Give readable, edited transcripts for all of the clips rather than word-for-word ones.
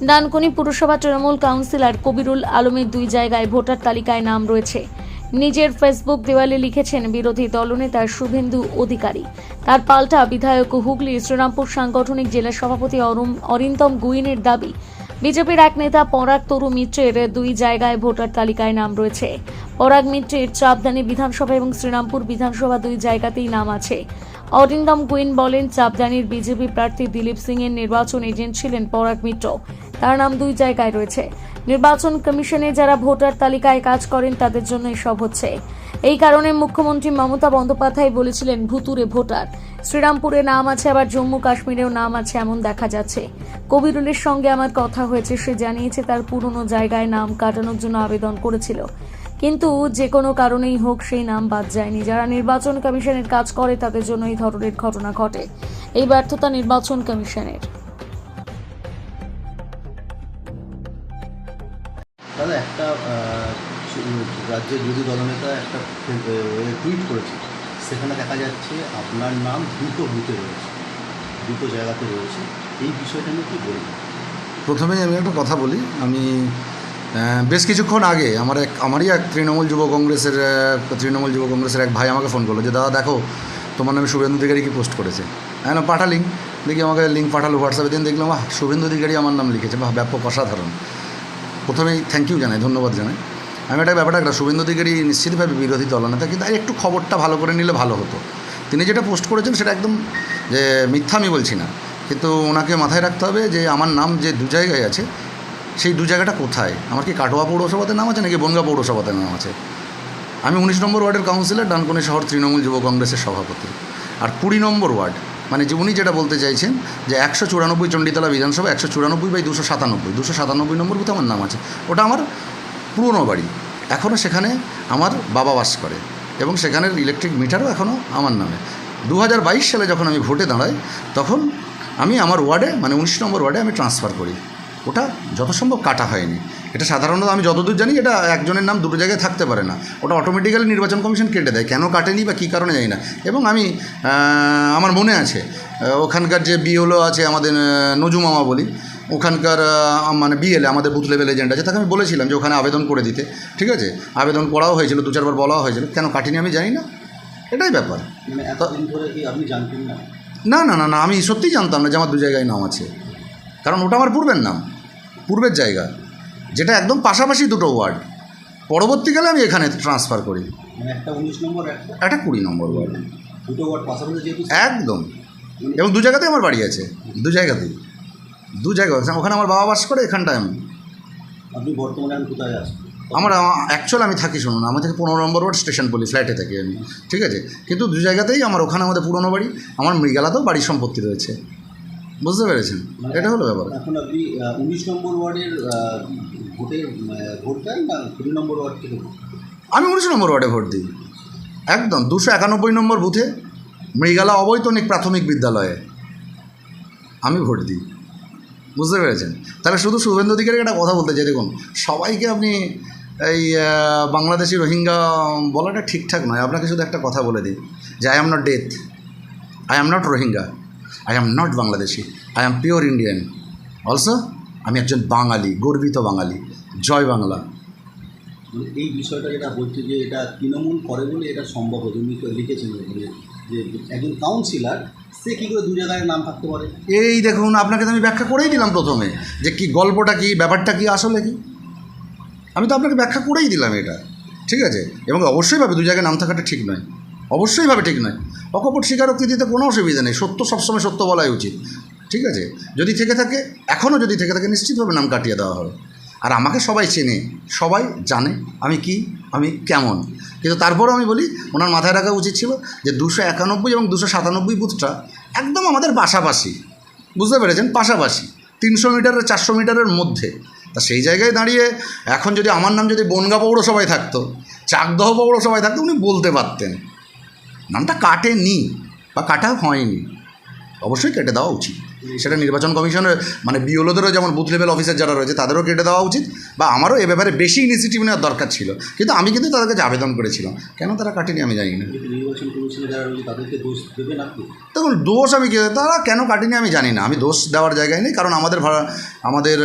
ডানকুনি পুরসভা তৃণমূল কাউন্সিলর কবিরুল আলমের 2 জায়গায় ভোটার তালিকায় নাম রয়েছে। নিজের ফেসবুক দেওয়ালে লিখেছেন বিরোধী দলনেতা শুভেন্দু অধিকারী। তার পাল্টা বিধায়ক হুগলি শ্রীরামপুর সাংগঠনিক জেলা সভাপতি অরিন্দম গুইনের দাবি, বিজেপির এক নেতা পরাগ তরু মিত্রের 2 জায়গায় ভোটার তালিকায় নাম রয়েছে। পরাগ মিত্রের চাপদানি বিধানসভা এবং শ্রীরামপুর বিধানসভা 2 জায়গাতেই নাম আছে। অরিন্দম গুইন বলেন, চাপদানির বিজেপি প্রার্থী দিলীপ সিং এর নির্বাচন এজেন্ট ছিলেন পরাগ মিত্র। তার নাম 2 জায়গায় রয়েছে। নির্বাচন কমিশনে যারা ভোটার তালিকায় কাজ করেন তাদের জন্য এসব হচ্ছে। এই কারণে মুখ্যমন্ত্রী মমতা বন্দ্যোপাধ্যায় বলেছিলেন ভুতুরে ভোটার। শ্রীরামপুরে নাম আছে, আবার জম্মু কাশ্মীরেও নাম আছে, এমন দেখা যাচ্ছে। কবিরুলের সঙ্গে আমার কথা হয়েছে, সে জানিয়েছে তার পুরনো জায়গায় নাম কাটানোর জন্য আবেদন করেছিল, কিন্তু যে কোনো কারণেই হোক সেই নাম বাদ যায়নি। যারা নির্বাচন কমিশনের কাজ করে তাদের জন্য এই ধরনের ঘটনা ঘটে। এই ব্যর্থতা নির্বাচন কমিশনের। তাহলে একটা রাজ্যের বিরোধী দলনেতা একটা টুইট করেছে, সেখানে দেখা যাচ্ছে আপনার নাম দুটো বুথে রয়েছে, দুটো জায়গাতে রয়েছে। এই বিষয়টা নিয়ে কী বলবেন? প্রথমেই আমি একটা কথা বলি। আমি বেশ কিছুক্ষণ আগে আমারই এক তৃণমূল যুব কংগ্রেসের এক ভাই আমাকে ফোন করলো যে দাদা দেখো তোমার নামে শুভেন্দু অধিকারী কি পোস্ট করেছে। হ্যাঁ না, পাঠা লিঙ্ক দেখি, আমাকে লিঙ্ক পাঠালো হোয়াটসঅ্যাপে। দিন দেখলাম শুভেন্দু অধিকারী আমার নাম লিখেছে, ব্যাপক অসাধারণ। প্রথমেই থ্যাংক ইউ জানাই, ধন্যবাদ জানাই। আমি ব্যাপারটা শুভেন্দু অধিকারী নিশ্চিতভাবে বিরোধী দলনেতা, কিন্তু একটু খবরটা ভালো করে নিলে ভালো হতো। তিনি যেটা পোস্ট করেছেন সেটা একদম যে মিথ্যা আমি বলছি না, কিন্তু ওনাকে মাথায় রাখতে হবে যে আমার নাম যে 2 জায়গায় আছে, সেই 2 জায়গাটা কোথায়। আমার কি কাটোয়া পৌরসভাতে নাম আছে নাকি বনগাঁ পৌরসভাতে নাম আছে? আমি 19 নম্বর ওয়ার্ডের কাউন্সিলর, ডানকুনি শহর তৃণমূল যুব কংগ্রেসের সভাপতি। আর 20 নম্বর ওয়ার্ড, মানে উনি যেটা বলতে চাইছেন যে 194 চণ্ডীতলা বিধানসভা 194/297 297 নম্বর বুথে আমার নাম আছে। ওটা আমার পুরনো বাড়ি, এখনও সেখানে আমার বাবা বাস করে এবং সেখানের ইলেকট্রিক মিটারও এখনও আমার নামে। 2022 সালে যখন আমি ভোটে দাঁড়াই তখন আমি আমার ওয়ার্ডে, মানে 19 নম্বর ওয়ার্ডে আমি ট্রান্সফার করি। ওটা যত সম্ভব কাটা হয়নি। এটা সাধারণত আমি যতদূর জানি এটা একজনের নাম 2 জায়গায় থাকতে পারে না, ওটা অটোমেটিক্যালি নির্বাচন কমিশন কেটে দেয়। কেন কাটেনি বা কী কারণে জানি না। এবং আমি আমার মনে আছে ওখানকার যে বিএলও আছে আমাদের নজু মামা বলি, ওখানকার মানে বিএলএ আমাদের বুথ লেভেল এজেন্ট আছে, তাকে আমি বলেছিলাম যে ওখানে আবেদন করে দিতে। ঠিক আছে, আবেদন করাও হয়েছিল, 2-4 বার বলাও হয়েছিল, কেন কাটিনি আমি জানি না। এটাই ব্যাপার। মানে এতদিন ধরে কি আপনি জানতেন না? না না না না, আমি সত্যিই জানতাম না যে আমার 2 জায়গায় নাম আছে, কারণ ওটা আমার পূর্বের নাম, পূর্বের জায়গা, যেটা একদম পাশাপাশি 2টো ওয়ার্ড। পরবর্তীকালে আমি এখানে ট্রান্সফার করি। মানে একটা 19 নম্বর, একটা 20 নম্বর ওয়ার্ড, দুটো ওয়ার্ড পাশাপাশি যেহেতু একদম। এবং 2 জায়গাতেই আমার বাড়ি আছে, 2 জায়গাতেই, 2 জায়গা। ওখানে আমার বাবা বাস করে, এখানটায় আমি। আপনি বর্তমানে কোথায় আছেন? অ্যাকচুয়ালি আমি থাকি, শুনুন, আমার থেকে 15 নম্বর ওয়ার্ড স্টেশন বলি, ফ্ল্যাটে থাকি আমি। ঠিক আছে, কিন্তু 2 জায়গাতেই আমার, ওখানে আমাদের পুরনো বাড়ি, আমার মৃগালাতেও বাড়ির সম্পত্তি রয়েছে। বুঝতে পেরেছেন? এটা হলো ব্যাপার। এখন আপনি 19 নম্বর ওয়ার্ডের ভোট দেন না 20 নম্বর ওয়ার্ড থেকে? আমি 19 নম্বর ওয়ার্ডে ভোট দিই, একদম 291 নম্বর বুথে, মৃগালা অবৈতনিক প্রাথমিক বিদ্যালয়ে আমি ভোট দিই। বুঝতে পেরেছেন? তাহলে শুধু শুভেন্দু অধিকারীর একটা কথা বলতে চাই, দেখুন সবাইকে আপনি এই বাংলাদেশি রোহিঙ্গা বলাটা ঠিকঠাক নয়। আপনাকে শুধু একটা কথা বলে দিই যে I am not death, I am not Rohingya, I am not Bangladeshi, I am pure Indian also. আমি একজন বাঙালি, গর্বিত বাঙালি। জয় বাংলা। এই বিষয়টা যেটা বলছে যে এটা তৃণমূল করে বলে এটা সম্ভব হতো, উনি লিখেছেন যে একজন কাউন্সিলর সে কী করে 2 জায়গায় নাম থাকতে পারে। এই দেখুন, আপনাকে তো আমি ব্যাখ্যা করেই দিলাম প্রথমে যে কি গল্পটা কি, ব্যাপারটা কি, আসলে কি। আমি তো আপনাকে ব্যাখ্যা করেই দিলাম এটা। ঠিক আছে, এবং অবশ্যইভাবে 2 জায়গায় নাম থাকাটা ঠিক নয়, অবশ্যইভাবে ঠিক নয়। অকপট স্বীকারোক্তি দিতে কোনো অসুবিধা নেই, সত্য সবসময় সত্য বলাই উচিত। ঠিক আছে, যদি থেকে থাকে, এখনও যদি থেকে থাকে, নিশ্চিতভাবে নাম কাটিয়ে দেওয়া হবে। আর আমাকে সবাই চেনে, সবাই জানে আমি কি, আমি কেমন। কিন্তু তারপরেও আমি বলি, ওনার মাথায় রাখা উচিত ছিল যে 291 এবং 297 বুথটা একদম আমাদের পাশাপাশি। বুঝতে পেরেছেন? পাশাপাশি 300 মিটার 400 মিটারের মধ্যে। তা সেই জায়গায় দাঁড়িয়ে এখন যদি আমার নাম যদি বনগাঁ পৌরসভায় থাকতো, চাকদহ পৌরসভায় থাকতো, উনি বলতে পারতেন। নামটা কাটেনি বা কাটা হয়নি, অবশ্যই কেটে দেওয়া উচিত। সেটা নির্বাচন কমিশনের, মানে বিওলোদেরও যেমন বুথ লেভেল অফিসার যারা রয়েছে তাদেরও কেটে দেওয়া উচিত, বা আমারও এ ব্যাপারে বেশি ইনিশিয়েটিভ নেওয়ার দরকার ছিল। কিন্তু আমি কিন্তু তাদের কাছে আবেদন করেছিলাম, কেন তারা কাটেনি আমি জানি না। নির্বাচন পজিশনে যারা রয়েছে তাদেরকে দোষ দেবেন আপনি? দেখুন, দোষ আমি তারা কেন কাটেনি আমি জানি না, আমি দোষ দেওয়ার জায়গায় নেই, কারণ আমাদের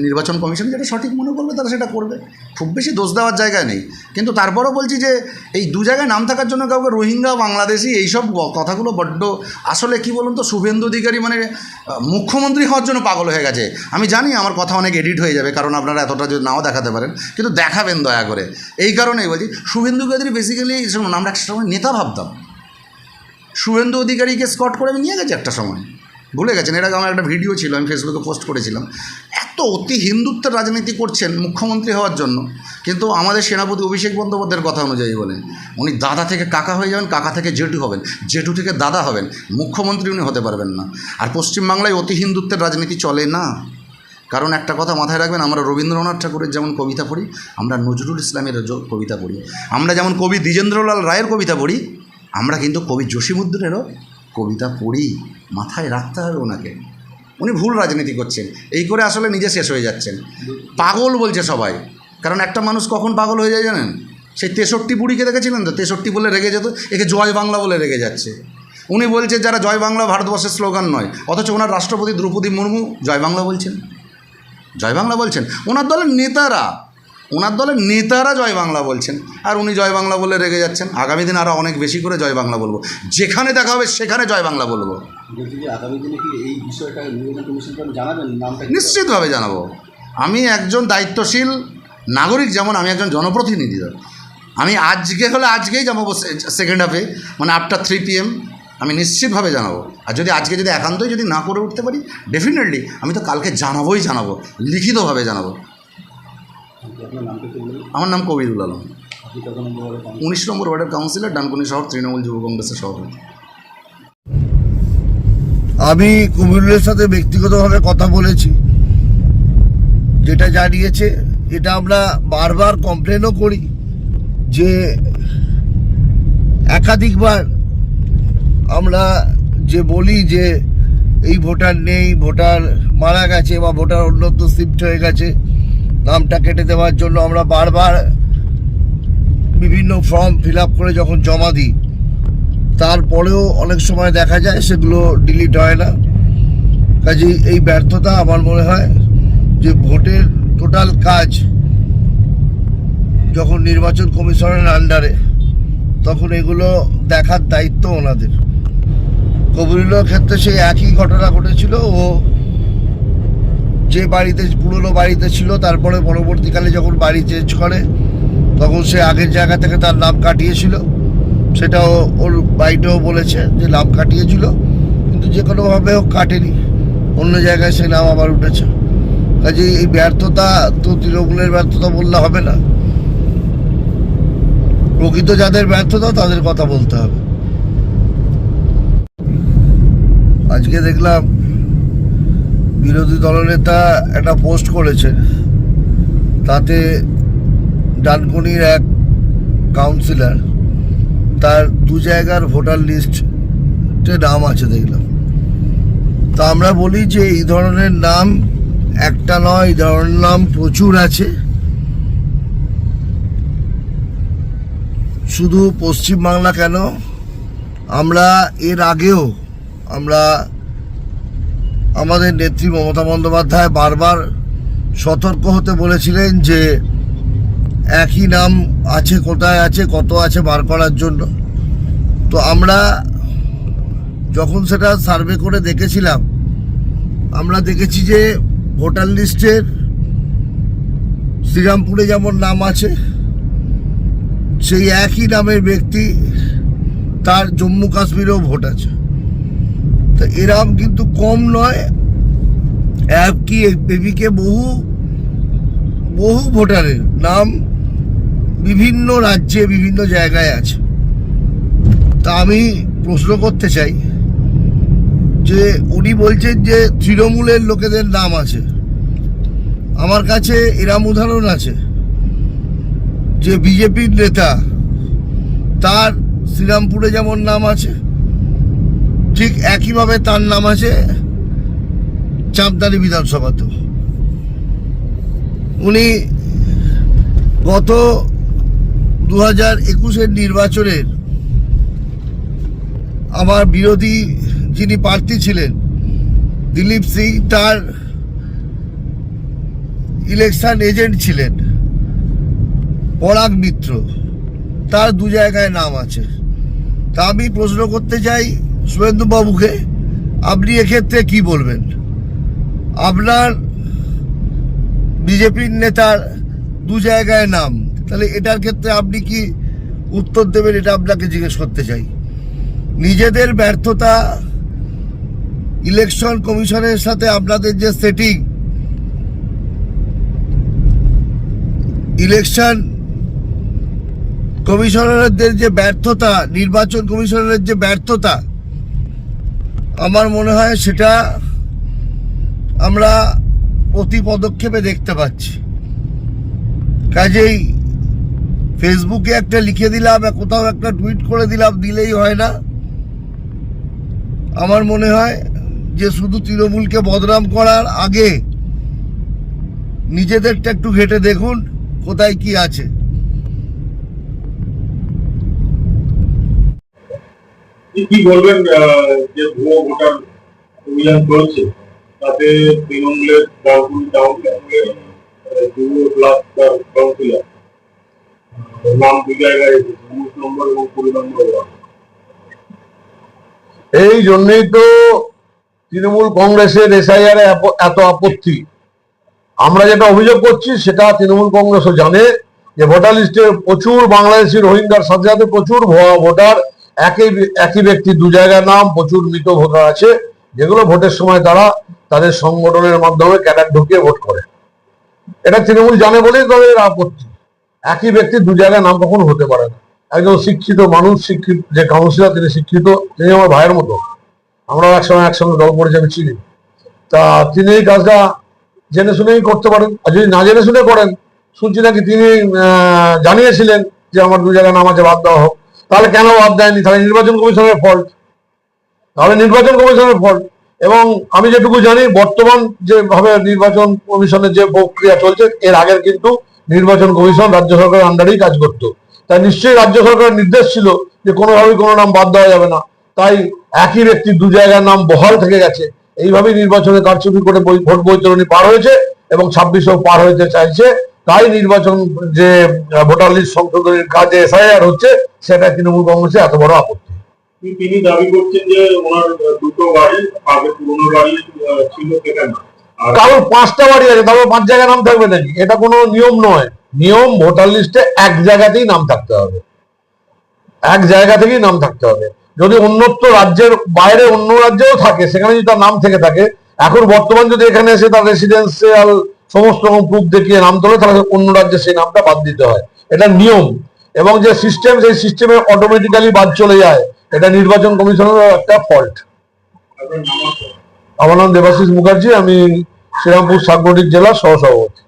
নির্বাচন কমিশন যেটা সঠিক মনে করবে তারা সেটা করবে, খুব বেশি দোষ দেওয়ার জায়গায় নেই। কিন্তু তারপরেও বলছি যে এই দু জায়গায় নাম থাকার জন্য কাউকে রোহিঙ্গা, বাংলাদেশি এইসব কথাগুলো বড্ড, আসলে কি বলুন তো, শুভেন্দু অধিকারী মানে মুখ্যমন্ত্রী হওয়ার জন্য পাগল হয়ে গেছে। আমি জানি আমার কথা অনেক এডিট হয়ে যাবে, কারণ আপনারা এতটা যদি নাও দেখাতে পারেন, কিন্তু দেখাবেন দয়া করে। এই কারণেই বলছি, শুভেন্দু অধিকারী বেসিক্যালি আমরা একটা সময় নেতা ভাবতাম, শুভেন্দু অধিকারীকে স্কট করে নিয়ে গেছে একটা সময়, ভুলে গেছেন। এর আগে আমার একটা ভিডিও ছিল, আমি ফেসবুকে পোস্ট করেছিলাম। এত অতি হিন্দুত্বের রাজনীতি করছেন মুখ্যমন্ত্রী হওয়ার জন্য, কিন্তু আমাদের সেনাপতি অভিষেক বন্দ্যোপাধ্যায়ের কথা অনুযায়ী বলেন, উনি দাদা থেকে কাকা হয়ে যাবেন, কাকা থেকে জেঠু হবেন, জেঠু থেকে দাদা হবেন, মুখ্যমন্ত্রী উনি হতে পারবেন না। আর পশ্চিমবাংলায় অতি হিন্দুত্বের রাজনীতি চলে না, কারণ একটা কথা মাথায় রাখবেন, আমরা রবীন্দ্রনাথ ঠাকুরের যেমন কবিতা পড়ি, আমরা নজরুল ইসলামের কবিতা পড়ি, আমরা যেমন কবি দ্বিজেন্দ্রলাল রায়ের কবিতা পড়ি, আমরা কিন্তু কবি জসীমউদ্দীনেরও কবিতা পড়ি। মাথায় রাখতে হবে ওনাকে, উনি ভুল রাজনীতি করছেন, এই করে আসলে নিজে শেষ হয়ে যাচ্ছেন। পাগল বলছে সবাই, কারণ একটা মানুষ কখন পাগল হয়ে যায় জানেন? সেই 63 বুড়িকে দেখেছিলেন তো, 63 বলে রেগে যেত, একে জয় বাংলা বলে রেগে যাচ্ছে। উনি বলছে যারা জয় বাংলা ভারতবর্ষের স্লোগান নয়, অথচ ওনার রাষ্ট্রপতি দ্রৌপদী মুর্মু জয় বাংলা বলছেন, জয় বাংলা বলছেন। ওনার দলের নেতারা জয় বাংলা বলছেন, আর উনি জয় বাংলা বলে রেগে যাচ্ছেন। আগামী দিন আরও অনেক বেশি করে জয় বাংলা বলবো, যেখানে দেখা হবে সেখানে জয় বাংলা বলবো। বলছি যে আগামী দিনে কি এই বিষয়টা নির্বাচন কমিশনকে জানাবেন? নামটা নিশ্চিতভাবে জানাবো। আমি একজন দায়িত্বশীল নাগরিক, যেমন আমি একজন জনপ্রতিনিধি। আমি আজকেই যাবো সেকেন্ড হাফে, মানে আফটার 3 PM আমি নিশ্চিতভাবে জানাবো। আর যদি আজকে একান্তই না করে উঠতে পারি, ডেফিনেটলি আমি তো কালকে জানাবো, লিখিতভাবে জানাবো। আপনার নামটা কি বলবেন? আমার নাম কবিরুল আলম, আপনি কত নম্বর ওয়ার্ডের 19 নম্বর ওয়ার্ডের কাউন্সিলর, ডানকুনি শহর তৃণমূল যুব কংগ্রেসের সভাপতি। আমি কবিরুলের সাথে ব্যক্তিগতভাবে কথা বলেছি, যেটা জানিয়েছে, এটা আমরা বারবার কমপ্লেনও করি যে একাধিকবার আমরা যে বলি যে এই ভোটার নেই, ভোটার মারা গেছে বা ভোটার অন্যত্র শিফট হয়ে গেছে, নামটা কেটে দেওয়ার জন্য আমরা বারবার বিভিন্ন ফর্ম ফিল আপ করে যখন জমা দিই, তারপরেও অনেক সময় দেখা যায় সেগুলো ডিলিট হয় না। কাজেই এই ব্যর্থতা আমার মনে হয় যে ভোটের টোটাল কাজ যখন নির্বাচন কমিশনের আন্ডারে, তখন এগুলো দেখার দায়িত্ব ওনাদের। কবিরুলের ক্ষেত্রে সেই একই ঘটনা ঘটেছিল। ও যে পুরনো বাড়িতে ছিল, তারপরে পরবর্তীকালে যখন বাড়ি চেঞ্জ করে, তখন সে আগের জায়গা থেকে তার নাম কাটিয়েছিল। সেটাও ওর বাড়িতেও বলেছে যে নাম কাটিয়েছিল, কিন্তু যে কোনোভাবে ও কাটেনি, অন্য জায়গায় সে নাম আবার উঠেছে। কাজে এই ব্যর্থতা তো তৃণমূলের ব্যর্থতা বললে হবে না, প্রকৃত যাদের ব্যর্থতা তাদের কথা বলতে হবে। আজকে দেখলাম বিরোধী দলনেতা একটা পোস্ট করেছে, তাতে ডানকুনির এক কাউন্সিলর, তার 2 জায়গার ভোটার লিস্টে নাম আছে দেখলাম। তা আমরা বলি যে এই ধরনের নাম একটা নয়, এই ধরনের নাম প্রচুর আছে। শুধু পশ্চিমবাংলা কেন, আমরা এর আগেও আমাদের নেত্রী মমতা বন্দ্যোপাধ্যায় বারবার সতর্ক হতে বলেছিলেন যে একই নাম আছে, কোথায় আছে, কত আছে বার করার জন্য। তো আমরা যখন সেটা সার্ভে করে দেখেছিলাম, আমরা দেখেছি যে ভোটার লিস্টের শ্রীরামপুরে যেমন নাম আছে, সেই একই নামের ব্যক্তি তার জম্মু কাশ্মীরেও ভোট আছে। তো এরকম কিন্তু কম নয়, এপিকে বহু ভোটারের নাম বিভিন্ন রাজ্যে বিভিন্ন জায়গায় আছে। তা আমি প্রশ্ন করতে চাই যে উনি বলছেন যে তৃণমূলের লোকেদের নাম আছে, আমার কাছে এরম উদাহরণ আছে যে বিজেপির নেতা, তার শ্রীরামপুরে যেমন নাম আছে, ঠিক একইভাবে তার নাম আছে চাঁদদানি বিধানসভাতেও। উনি গত 2021 নির্বাচনের আমার বিরোধী যিনি প্রার্থী ছিলেন দিলীপ সিং, তার ইলেকশন এজেন্ট ছিলেন পরাগ মিত্র, তার 2 জায়গায় নাম আছে। তা আমি প্রশ্ন করতে চাই শুভেন্দু বাবুকে, আপনি এক্ষেত্রে কি বলবেন? আপনার বিজেপির নেতার 2 জায়গায় নাম, তাহলে এটার ক্ষেত্রে আপনি কি উত্তর দেবেন, এটা আপনাকে জিজ্ঞেস করতে চাই। নিজেদের ব্যর্থতা, ইলেকশন কমিশনের সাথে আপনাদের যে সেটিং, ইলেকশন কমিশনারদের যে ব্যর্থতা, নির্বাচন কমিশনারের যে ব্যর্থতা, আমার মনে হয় সেটা আমরা প্রতি পদক্ষেপে দেখতে পাচ্ছি। কাজেই ফেসবুকে একটা লিখে দিলাম, কোথাও একটা টুইট করে দিলাম, দিলেই হয় না। আমার মনে হয় যে শুধু তৃণমূলকে বদনাম করার আগে নিজেদেরটা একটু ঘেঁটে দেখুন কোথায় কি আছে। কি বলবেন যে ভুয়ো ভোটার অভিযান চলছে, তাতে তৃণমূলের ডাউনপুর টাউন কাউন্সিলর নাম 2 জায়গায় 19 নম্বর এবং 20 নম্বর। এই জন্যই তো তৃণমূল কংগ্রেসের এসআইআর এত আপত্তি। আমরা যেটা অভিযোগ করছি সেটা তৃণমূল কংগ্রেসও জানে যে ভোটার লিস্টে প্রচুর বাংলাদেশি রোহিঙ্গার সাথে সাথে প্রচুর ভুয়া ভোটার, একই ব্যক্তি 2 জায়গায় নাম, প্রচুর মৃত ভোটার আছে, যেগুলো ভোটের সময় তারা তাদের সংগঠনের মাধ্যমে ক্যাডার ঢুকিয়ে ভোট করে। এটা তৃণমূল জানে বলেই তাদের আপত্তি। একই ব্যক্তি 2 জায়গায় নাম কখনো হতে পারে না। একজন শিক্ষিত মানুষ, শিক্ষিত যে কাউন্সিলর, তিনি শিক্ষিত, তিনি আমার ভাইয়ের মতো, আমরাও একসঙ্গে দল করেছি, আমি চিনি। তা তিনি এই কাজটা জেনে শুনেই করতে পারেন, আর যদি না জেনে শুনে করেন, শুনছি নাকি তিনি জানিয়েছিলেন যে আমার 2 জায়গায় নাম আছে, বাদ দেওয়া হোক। তাহলে কেন বাদ দেয়নি? তাহলে নির্বাচন কমিশনের ফল্ট, এবং আমি যেটুকু জানি বর্তমান যেভাবে নির্বাচন কমিশনের যে প্রক্রিয়া চলছে, এর আগের কিন্তু নির্বাচন কমিশন রাজ্য সরকারের আন্ডারেই কাজ করতো। তাই নিশ্চয়ই রাজ্য সরকারের নির্দেশ ছিল যে কোনোভাবেই কোনো নাম বাদ দেওয়া যাবে না। তাই একই ব্যক্তি 2 জায়গার নাম বহাল থেকে গেছে। এইভাবেই নির্বাচনে কারচুপি করে ভোট বৈতরণী পার হয়েছে এবং 26ও পার হতে চাইছে। তাই নির্বাচন যে ভোটার লিস্ট সংশোধনের কাজে এসআইআর হচ্ছে, সেটা তৃণমূল কংগ্রেসের এত বড় আপত্তি। তিনি দাবি করছেন যে ওনার 2টো বাড়ি, আগে পুরনো বাড়ি ছিল সেখানে, কারণ 5টা বাড়ি আছে, তারপর 5 জায়গায় নাম থাকবে নাকি? এটা কোনো নিয়ম নয়। নিয়ম ভোটার লিস্টে এক জায়গাতেই নাম থাকতে হবে, এক জায়গা থেকেই নাম থাকতে হবে। যদি অন্যত্র রাজ্যের বাইরে অন্য রাজ্যেও থাকে, সেখানে যদি তার নাম থেকে থাকে, এখন বর্তমান যদি এখানে এসে তার রেসিডেন্সিয়াল সমস্ত রকম প্রুফ দেখিয়ে নাম তোলে, তাহলে অন্য রাজ্যে সেই নামটা বাদ দিতে হয়। এটা নিয়ম, এবং যে সিস্টেম, সেই সিস্টেমে অটোমেটিক্যালি বাদ চলে যায়। এটা নির্বাচন কমিশনের একটা ফল্ট। আমার নাম দেবাশিস মুখার্জি, আমি শ্রীরামপুর সাংগঠনিক জেলার সহসভাপতি।